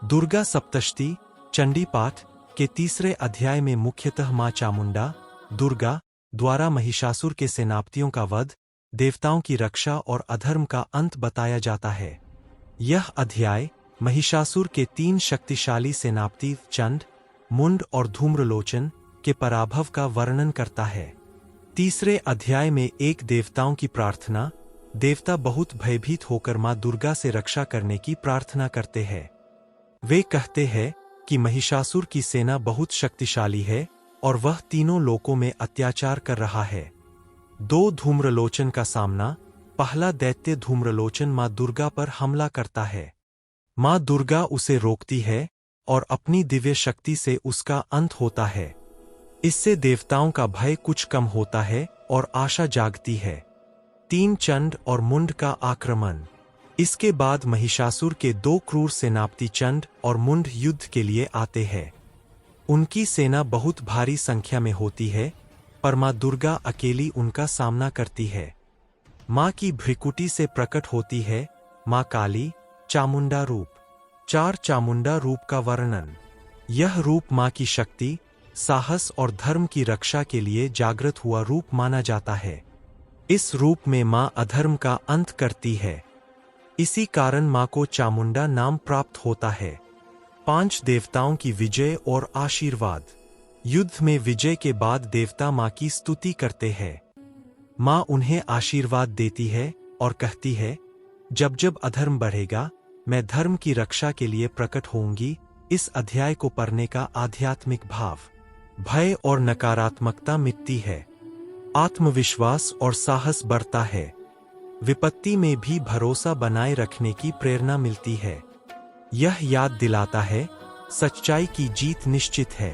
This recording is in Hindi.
दुर्गा सप्तशती चंडी पाठ के तीसरे अध्याय में मुख्यतः मां चामुंडा दुर्गा द्वारा महिषासुर के सेनापतियों का वध, देवताओं की रक्षा और अधर्म का अंत बताया जाता है। यह अध्याय महिषासुर के 3 शक्तिशाली सेनापति चंड, मुंड और धूम्रलोचन के पराभव का वर्णन करता है। तीसरे अध्याय में एक देवताओं की प्रार्थना, देवता बहुत भयभीत होकर मां दुर्गा से रक्षा करने की प्रार्थना करते हैं। वे कहते हैं कि महिषासुर की सेना बहुत शक्तिशाली है और वह तीनों लोकों में अत्याचार कर रहा है। 2 धूम्रलोचन का सामना। पहला दैत्य धूम्रलोचन मां दुर्गा पर हमला करता है। मां दुर्गा उसे रोकती है और अपनी दिव्य शक्ति से उसका अंत होता है। इससे देवताओं का भय कुछ कम होता है और आशा जागती है। 3 चंड और मुंड का आक्रमण। इसके बाद महिषासुर के 2 क्रूर सेनापति चंड और मुंड युद्ध के लिए आते हैं। उनकी सेना बहुत भारी संख्या में होती है, पर मां दुर्गा अकेली उनका सामना करती है। मां की भ्रिकुटी से प्रकट होती है मां काली चामुंडा रूप। 4 चामुंडा रूप का वर्णन। यह रूप मां की शक्ति, साहस और धर्म की रक्षा के लिए जागृत हुआ रूप माना जाता है। इस रूप में मां अधर्म का अंत करती है। इसी कारण मां को चामुंडा नाम प्राप्त होता है। 5 देवताओं की विजय और आशीर्वाद। युद्ध में विजय के बाद देवता मां की स्तुति करते हैं। मां उन्हें आशीर्वाद देती है और कहती है, जब जब अधर्म बढ़ेगा, मैं धर्म की रक्षा के लिए प्रकट होंगी। इस अध्याय को पढ़ने का आध्यात्मिक भाव। भय और नकारात्मकता मिटती है। आत्मविश्वास और साहस बढ़ता है। विपत्ति में भी भरोसा बनाए रखने की प्रेरणा मिलती है। यह याद दिलाता है, सच्चाई की जीत निश्चित है।